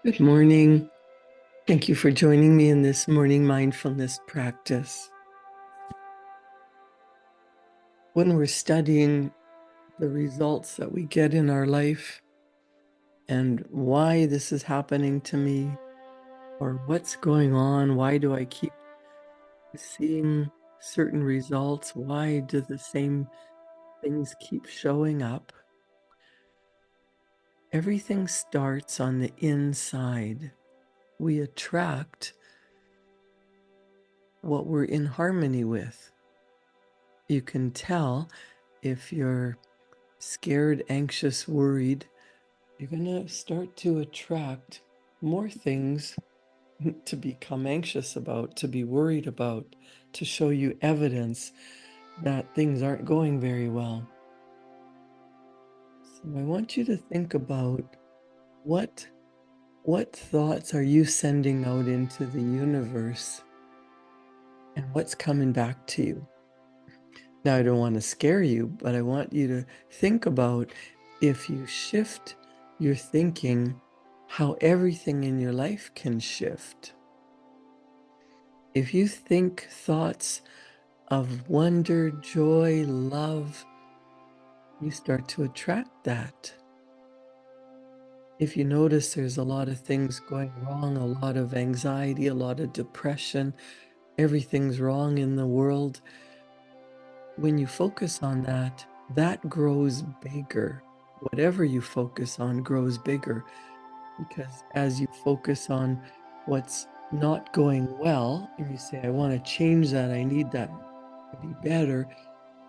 Good morning. Thank you for joining me in this morning mindfulness practice. When we're studying the results that we get in our life and why this is happening to me, or what's going on, why do I keep seeing certain results? Why do the same things keep showing up? Everything starts on the inside. We attract what we're in harmony with. You can tell if you're scared, anxious, worried, you're going to start to attract more things to become anxious about, to be worried about, to show you evidence that things aren't going very well. So I want you to think about what thoughts are you sending out into the universe and what's coming back to you. Now, I don't want to scare you, but I want you to think about if you shift your thinking, how everything in your life can shift. If you think thoughts of wonder, joy, love, you start to attract that. If you notice there's a lot of things going wrong, a lot of anxiety, a lot of depression, everything's wrong in the world, when you focus on that, that grows bigger. Whatever you focus on grows bigger, because as you focus on what's not going well and you say, I want to change that, I need that to be better,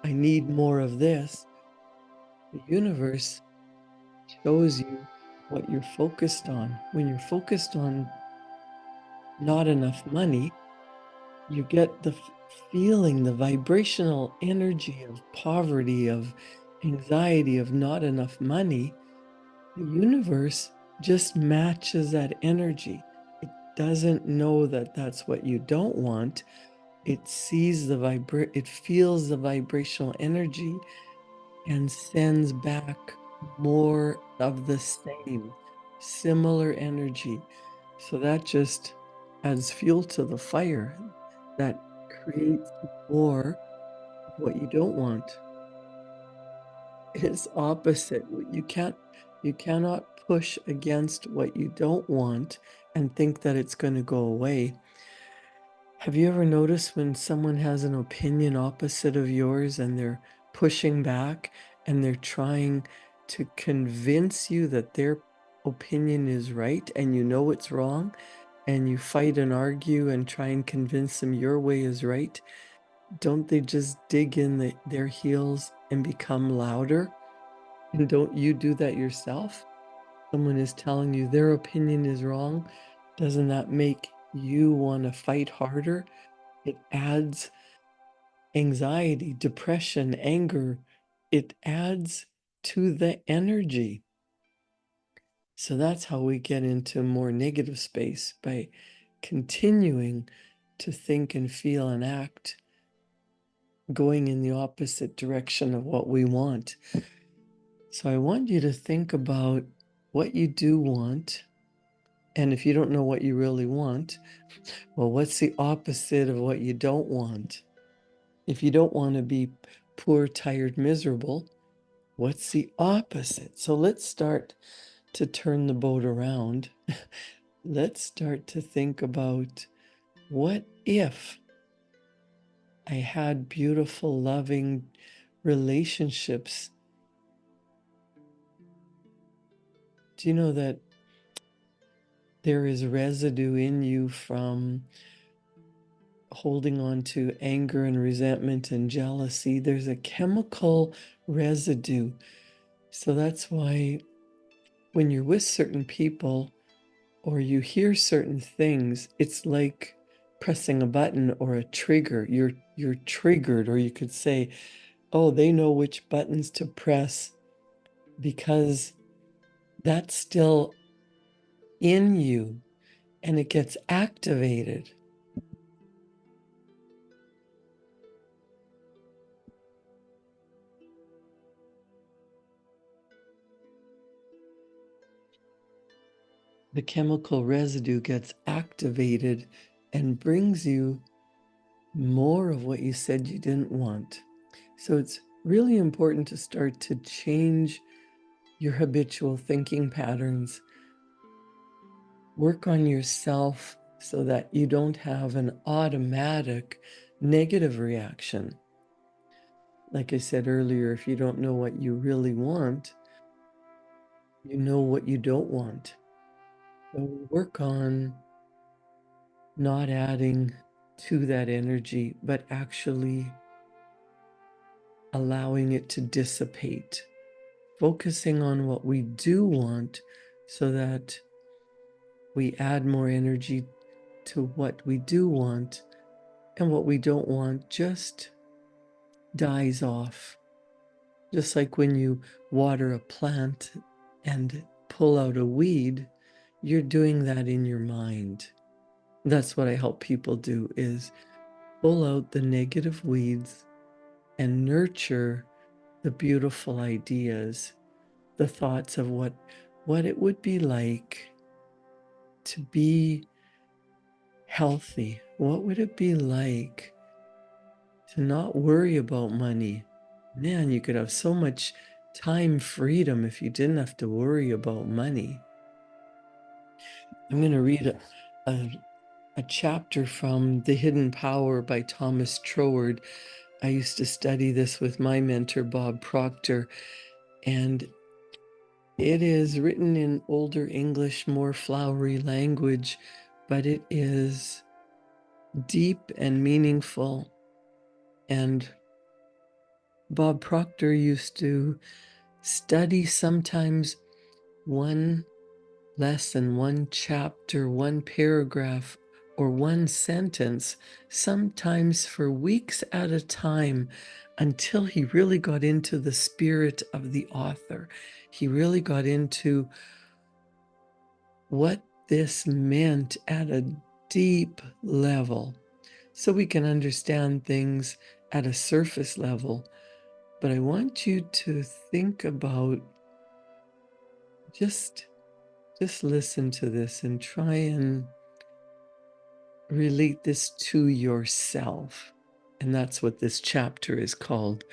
I need more of this, the universe shows you what you're focused on. When you're focused on not enough money, you get the feeling, the vibrational energy of poverty, of anxiety, of not enough money. The universe just matches that energy. It doesn't know that that's what you don't want. It sees it feels the vibrational energy and sends back more of the same, similar energy. So that just adds fuel to the fire. That creates more of what you don't want. It's opposite. You cannot push against what you don't want and think that it's going to go away. Have you ever noticed when someone has an opinion opposite of yours and they're pushing back and they're trying to convince you that their opinion is right and you know it's wrong, and you fight and argue and try and convince them your way is right? Don't they just dig in their heels and become louder? And don't you do that yourself? Someone is telling you their opinion is wrong. Doesn't that make you want to fight harder? It adds anxiety, depression, anger. It adds to the energy. So that's how we get into more negative space, by continuing to think and feel and act going in the opposite direction of what we want. So I want you to think about what you do want. And if you don't know what you really want, well, what's the opposite of what you don't want? If you don't want to be poor, tired, miserable, what's the opposite? So let's start to turn the boat around. Let's start to think about, what if I had beautiful, loving relationships? Do you know that there is residue in you from holding on to anger and resentment and jealousy? There's a chemical residue. So that's why when you're with certain people or you hear certain things, it's like pressing a button or a trigger. You're triggered, or you could say, oh, they know which buttons to press, because that's still in you and it gets activated. the chemical residue gets activated and brings you more of what you said you didn't want. So it's really important to start to change your habitual thinking patterns. Work on yourself so that you don't have an automatic negative reaction. Like I said earlier, if you don't know what you really want, you know what you don't want. So work on not adding to that energy, but actually allowing it to dissipate. Focusing on what we do want so that we add more energy to what we do want, and what we don't want just dies off. Just like when you water a plant and pull out a weed, you're doing that in your mind. That's what I help people do, is pull out the negative weeds and nurture the beautiful ideas, the thoughts of what it would be like to be healthy. What would it be like to not worry about money? Man, you could have so much time freedom if you didn't have to worry about money. I'm going to read a chapter from The Hidden Power by Thomas Troward. I used to study this with my mentor, Bob Proctor, and it is written in older English, more flowery language, but it is deep and meaningful. And Bob Proctor used to study sometimes one lesson, one chapter, one paragraph, or one sentence, sometimes for weeks at a time, until he really got into the spirit of the author. He really got into what this meant at a deep level. So we can understand things at a surface level. But I want you to think about, just listen to this and try and relate this to yourself. And that's what this chapter is called,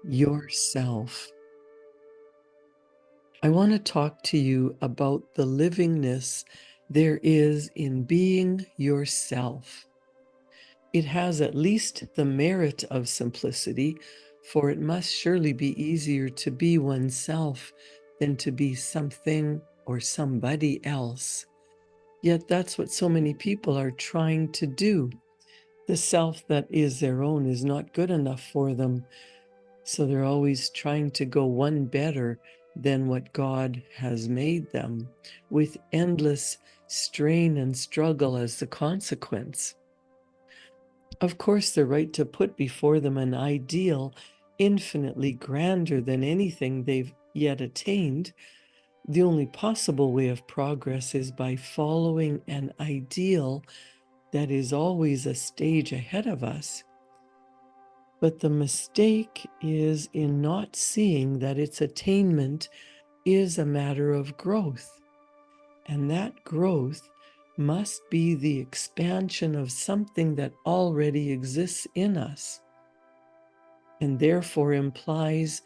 Yourself. I want to talk to you about the livingness there is in being yourself. It has at least the merit of simplicity, for it must surely be easier to be oneself than to be something or somebody else. Yet that's what so many people are trying to do. The self that is their own is not good enough for them, so they're always trying to go one better than what God has made them, with endless strain and struggle as the consequence. Of course, they're right to put before them an ideal infinitely grander than anything they've yet attained. The only possible way of progress is by following an ideal that is always a stage ahead of us. But the mistake is in not seeing that its attainment is a matter of growth. And that growth must be the expansion of something that already exists in us, and therefore implies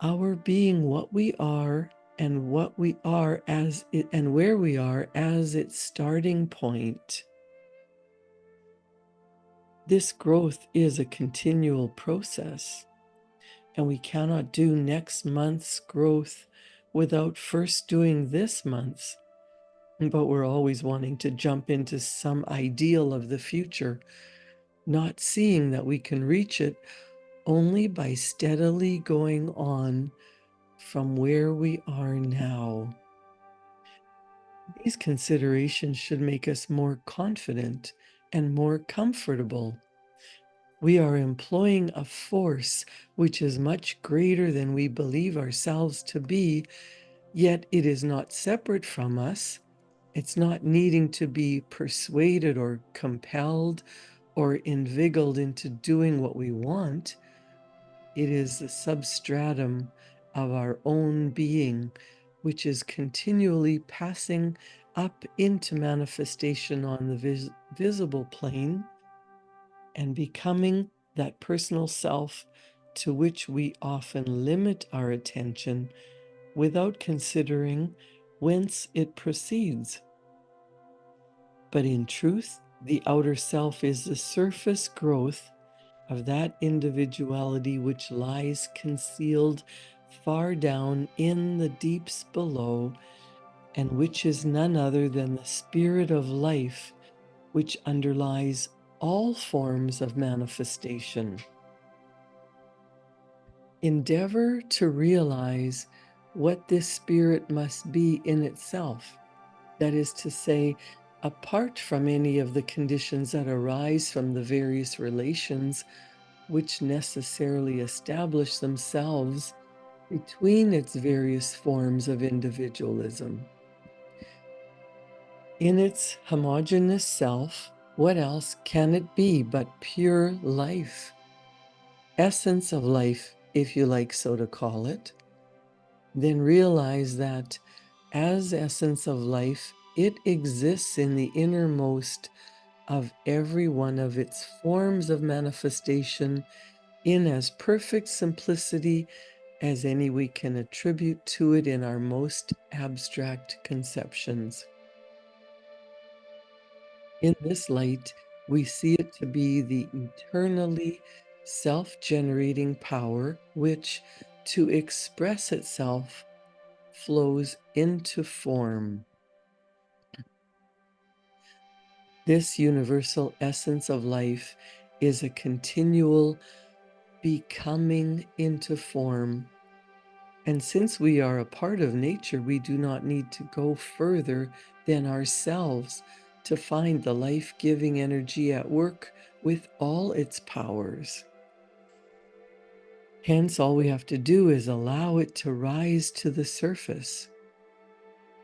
our being what we are and what we are as it, and where we are as its starting point. This growth is a continual process, and we cannot do next month's growth without first doing this month's. But we're always wanting to jump into some ideal of the future, not seeing that we can reach it only by steadily going on from where we are now. These considerations should make us more confident and more comfortable. We are employing a force which is much greater than we believe ourselves to be, yet it is not separate from us. It's not needing to be persuaded or compelled or inveigled into doing what we want. It is the substratum of our own being which is continually passing up into manifestation on the visible plane and becoming that personal self to which we often limit our attention without considering whence it proceeds. But in truth, the outer self is the surface growth of that individuality which lies concealed far down in the deeps below, and which is none other than the spirit of life which underlies all forms of manifestation. Endeavor to realize what this spirit must be in itself. That is to say, apart from any of the conditions that arise from the various relations which necessarily establish themselves between its various forms of individualism. In its homogeneous self, what else can it be but pure life? Essence of life, if you like so to call it. Then realize that as essence of life, it exists in the innermost of every one of its forms of manifestation in as perfect simplicity as any we can attribute to it in our most abstract conceptions. In this light, we see it to be the eternally self-generating power which, to express itself, flows into form. This universal essence of life is a continual becoming into form. And since we are a part of nature, we do not need to go further than ourselves to find the life-giving energy at work with all its powers. Hence, all we have to do is allow it to rise to the surface.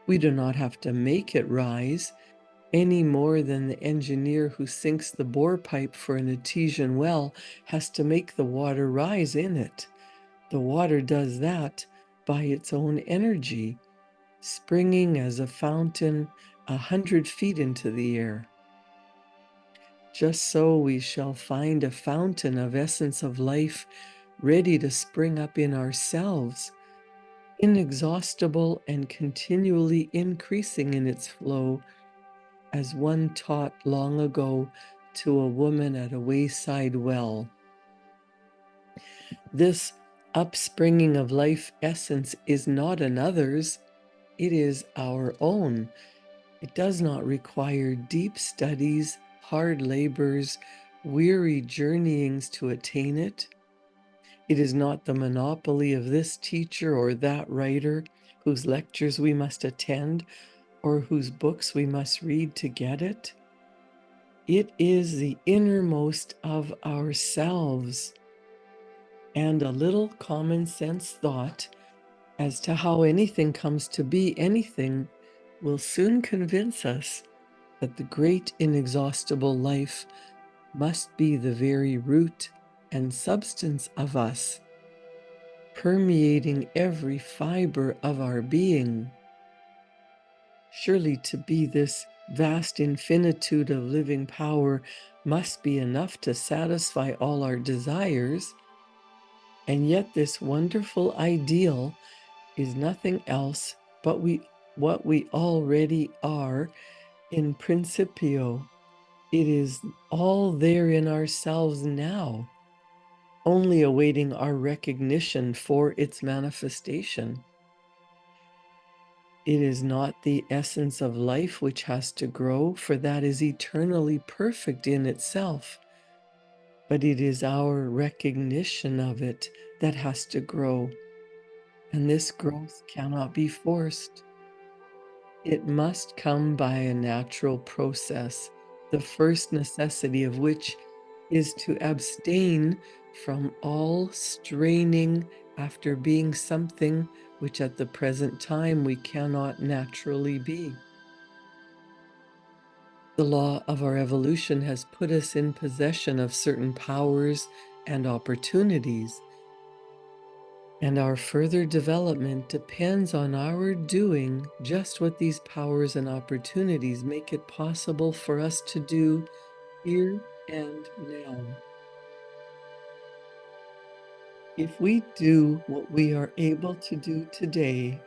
We do not have to make it rise any more than the engineer who sinks the bore pipe for an artesian well has to make the water rise in it. The water does that by its own energy, springing as a fountain 100 feet into the air. Just so we shall find a fountain of essence of life ready to spring up in ourselves, inexhaustible and continually increasing in its flow, as one taught long ago to a woman at a wayside well. This upspringing of life essence is not another's, it is our own. It does not require deep studies, hard labors, weary journeyings to attain it. It is not the monopoly of this teacher or that writer whose lectures we must attend or whose books we must read to get it. It is the innermost of ourselves, and a little common sense thought as to how anything comes to be anything will soon convince us that the great inexhaustible life must be the very root and substance of us, permeating every fiber of our being. Surely to be this vast infinitude of living power must be enough to satisfy all our desires, and yet this wonderful ideal is nothing else but what we already are in principio. It is all there in ourselves now, only awaiting our recognition for its manifestation. It is not the essence of life which has to grow, for that is eternally perfect in itself, but it is our recognition of it that has to grow, and this growth cannot be forced. It must come by a natural process, the first necessity of which is to abstain from all straining after being something which at the present time we cannot naturally be. The law of our evolution has put us in possession of certain powers and opportunities, And our further development depends on our doing just what these powers and opportunities make it possible for us to do here and now. If we do what we are able to do today,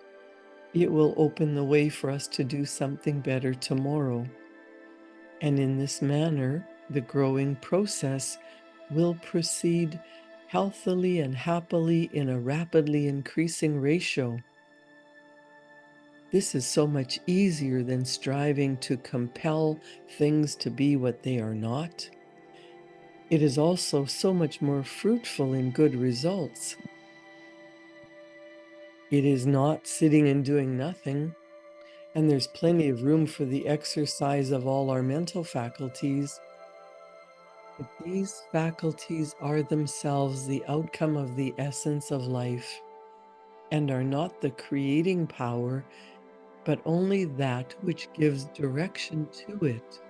it will open the way for us to do something better tomorrow. And in this manner, the growing process will proceed healthily and happily in a rapidly increasing ratio. This is so much easier than striving to compel things to be what they are not. It is also so much more fruitful in good results. It is not sitting and doing nothing, and there's plenty of room for the exercise of all our mental faculties. But these faculties are themselves the outcome of the essence of life and are not the creating power, but only that which gives direction to it.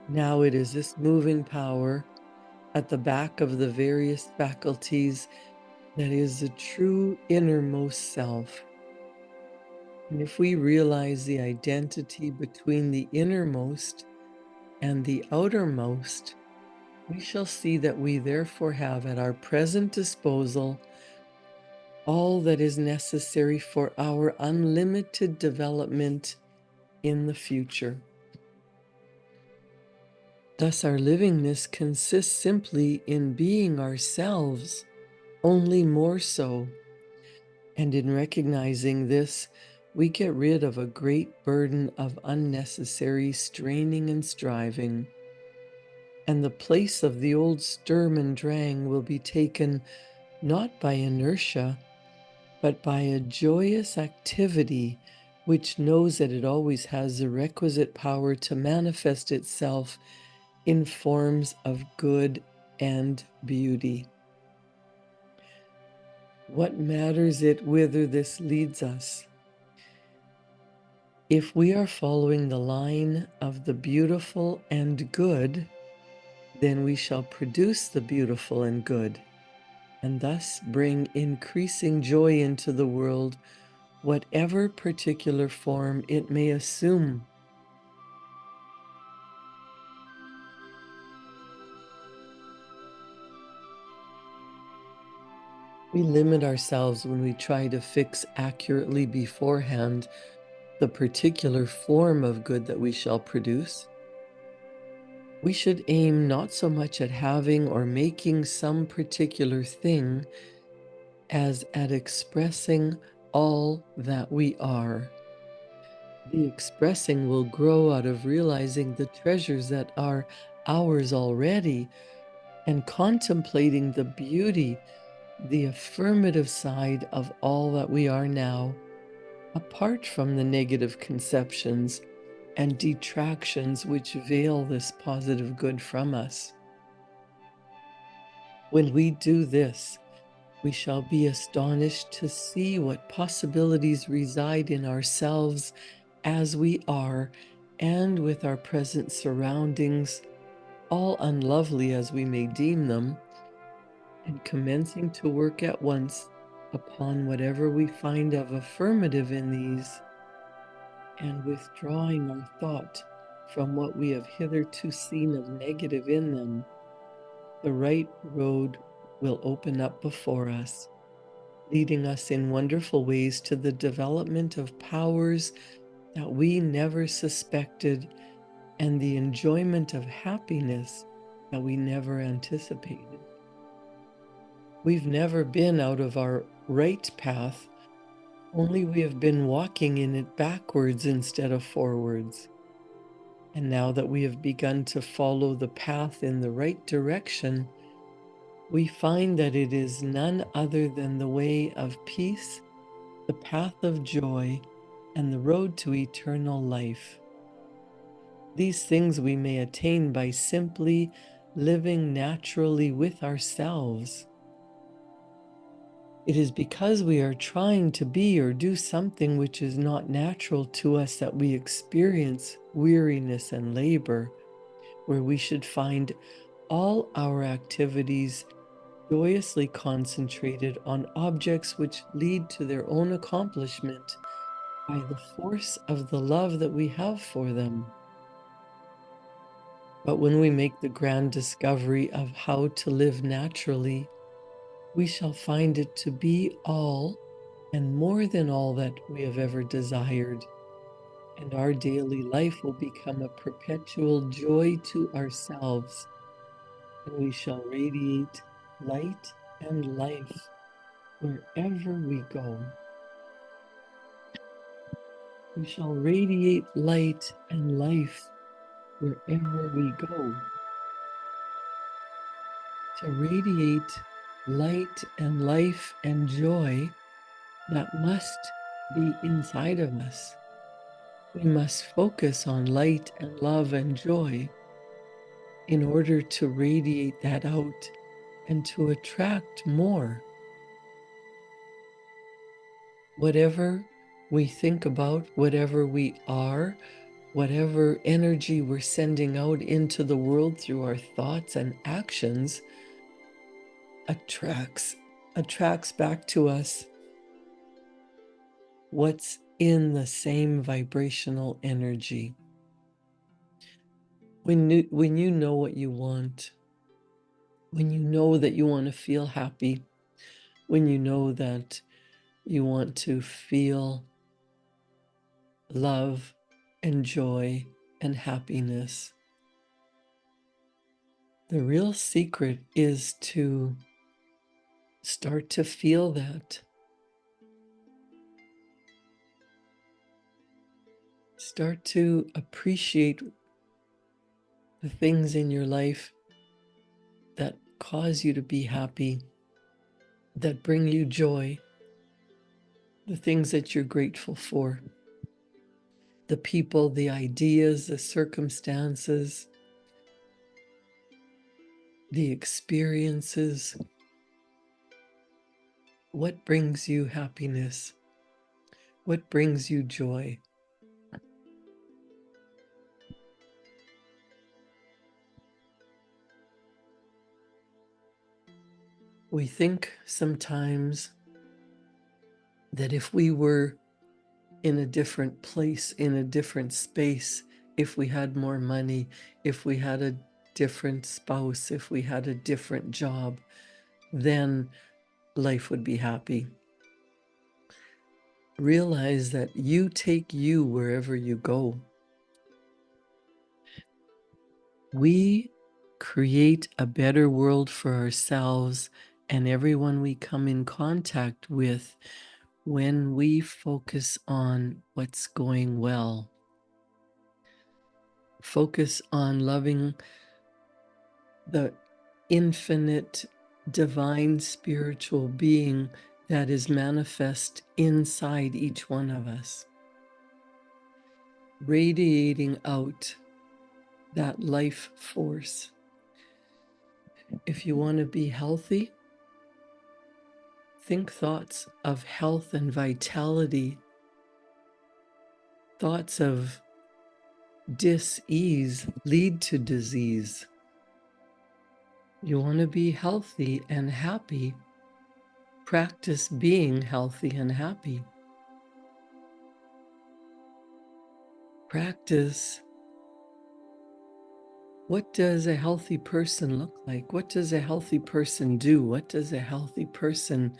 Now it is this moving power at the back of the various faculties that is the true innermost self. And if we realize the identity between the innermost and the outermost, we shall see that we therefore have at our present disposal all that is necessary for our unlimited development in the future. Thus, our livingness consists simply in being ourselves, only more so. And in recognizing this, we get rid of a great burden of unnecessary straining and striving. And the place of the old Sturm and Drang will be taken not by inertia, but by a joyous activity which knows that it always has the requisite power to manifest itself in forms of good and beauty. What matters it whither this leads us? If we are following the line of the beautiful and good, then we shall produce the beautiful and good, and thus bring increasing joy into the world, whatever particular form it may assume. We limit ourselves when we try to fix accurately beforehand the particular form of good that we shall produce. We should aim not so much at having or making some particular thing as at expressing all that we are. The expressing will grow out of realizing the treasures that are ours already and contemplating the beauty, the affirmative side of all that we are now, apart from the negative conceptions and detractions which veil this positive good from us. When we do this, we shall be astonished to see what possibilities reside in ourselves as we are and with our present surroundings, all unlovely as we may deem them, and commencing to work at once upon whatever we find of affirmative in these, and withdrawing our thought from what we have hitherto seen of negative in them, the right road will open up before us, leading us in wonderful ways to the development of powers that we never suspected and the enjoyment of happiness that we never anticipated. We've never been out of our right path, only we have been walking in it backwards instead of forwards. And now that we have begun to follow the path in the right direction, we find that it is none other than the way of peace, the path of joy, and the road to eternal life. These things we may attain by simply living naturally with ourselves. It is because we are trying to be or do something which is not natural to us that we experience weariness and labor, where we should find all our activities joyously concentrated on objects which lead to their own accomplishment by the force of the love that we have for them. But when we make the grand discovery of how to live naturally, we shall find it to be all and more than all that we have ever desired, and our daily life will become a perpetual joy to ourselves, and we shall radiate light and life wherever we go. We shall radiate light and life wherever we go. To radiate light and life and joy, that must be inside of us. We must focus on light and love and joy in order to radiate that out and to attract more. Whatever we think about, whatever we are, whatever energy we're sending out into the world through our thoughts and actions attracts back to us what's in the same vibrational energy. When you know what you want, when you know that you want to feel happy, when you know that you want to feel love and joy and happiness, the real secret is to start to feel that. Start to appreciate the things in your life that cause you to be happy, that bring you joy, the things that you're grateful for, the people, the ideas, the circumstances, the experiences. What brings you happiness? What brings you joy? We think sometimes that if we were in a different place, in a different space, if we had more money, if we had a different spouse, if we had a different job, then life would be happy. Realize that you take you wherever you go. We create a better world for ourselves and everyone we come in contact with when we focus on what's going well. Focus on loving the infinite, divine, spiritual being that is manifest inside each one of us, radiating out that life force. If you want to be healthy, think thoughts of health and vitality, thoughts of dis-ease lead to disease. You want to be healthy and happy, practice being healthy and happy. Practice, what does a healthy person look like? What does a healthy person do? What does a healthy person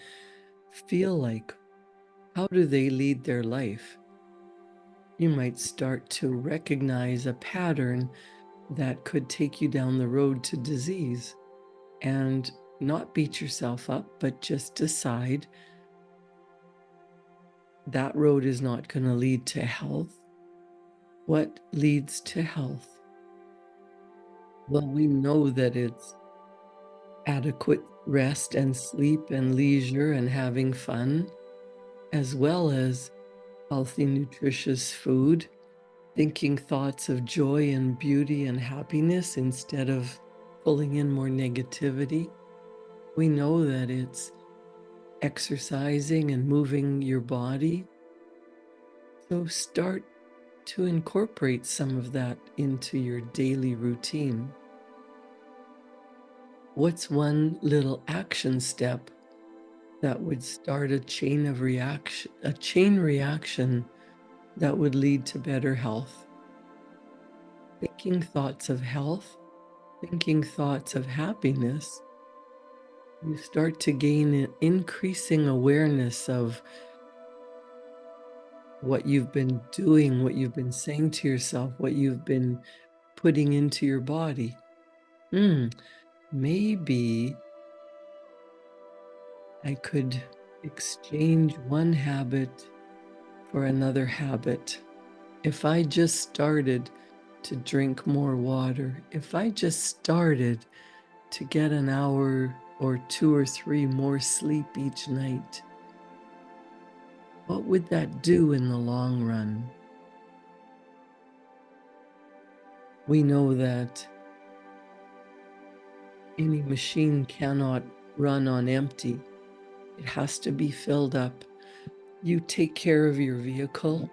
feel like? How do they lead their life? You might start to recognize a pattern that could take you down the road to disease, and not beat yourself up, but just decide that road is not going to lead to health. What leads to health? Well, we know that it's adequate rest and sleep and leisure and having fun, as well as healthy, nutritious food, thinking thoughts of joy and beauty and happiness instead of pulling in more negativity. We know that it's exercising and moving your body. So start to incorporate some of that into your daily routine. What's one little action step that would start a chain reaction that would lead to better health? Thinking thoughts of health, thinking thoughts of happiness, you start to gain an increasing awareness of what you've been doing, what you've been saying to yourself, what you've been putting into your body. Hmm, maybe I could exchange one habit for another habit. If I just started to drink more water, if I just started to get an hour or two or three more sleep each night, what would that do in the long run? We know that any machine cannot run on empty. It has to be filled up. You take care of your vehicle.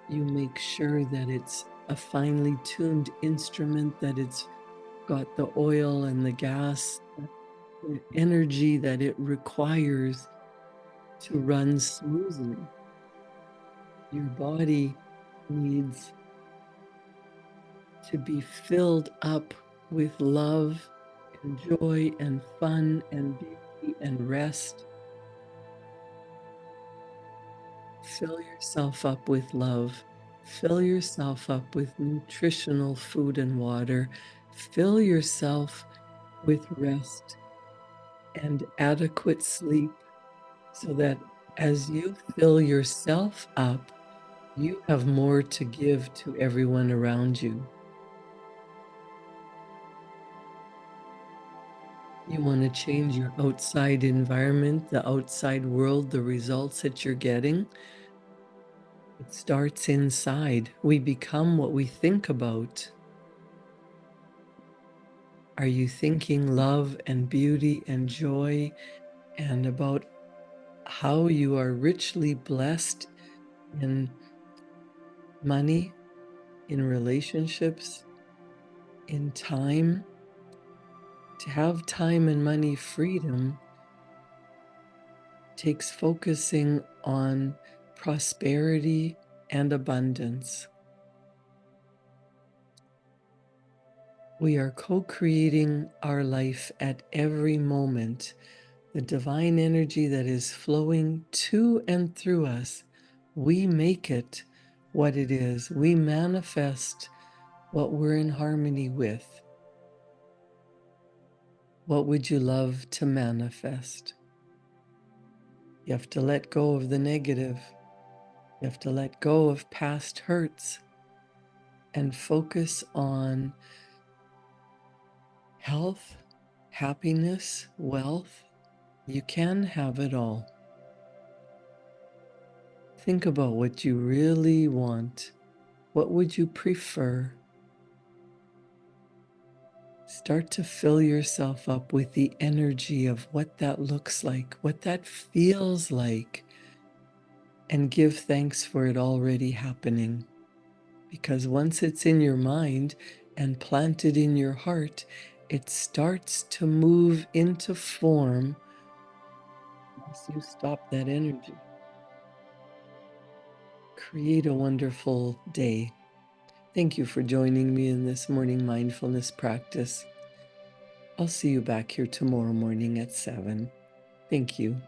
You make sure that it's a finely tuned instrument, that it's got the oil and the gas, the energy that it requires to run smoothly. Your body needs to be filled up with love and joy and fun and beauty and rest. Fill yourself up with love. Fill yourself up with nutritional food and water. Fill yourself with rest and adequate sleep so that as you fill yourself up, you have more to give to everyone around you. You want to change your outside environment, the outside world, the results that you're getting. It starts inside. We become what we think about. Are you thinking love and beauty and joy and about how you are richly blessed in money, in relationships, in time? To have time and money freedom takes focusing on prosperity and abundance. We are co-creating our life at every moment. The divine energy that is flowing to and through us, we make it what it is. We manifest what we're in harmony with. What would you love to manifest? You have to let go of the negative. You have to let go of past hurts and focus on health, happiness, wealth. You can have it all. Think about what you really want. What would you prefer? Start to fill yourself up with the energy of what that looks like, what that feels like, and give thanks for it already happening. Because once it's in your mind and planted in your heart, it starts to move into form once you stop that energy. Create a wonderful day. Thank you for joining me in this morning mindfulness practice. I'll see you back here tomorrow morning at 7. Thank you.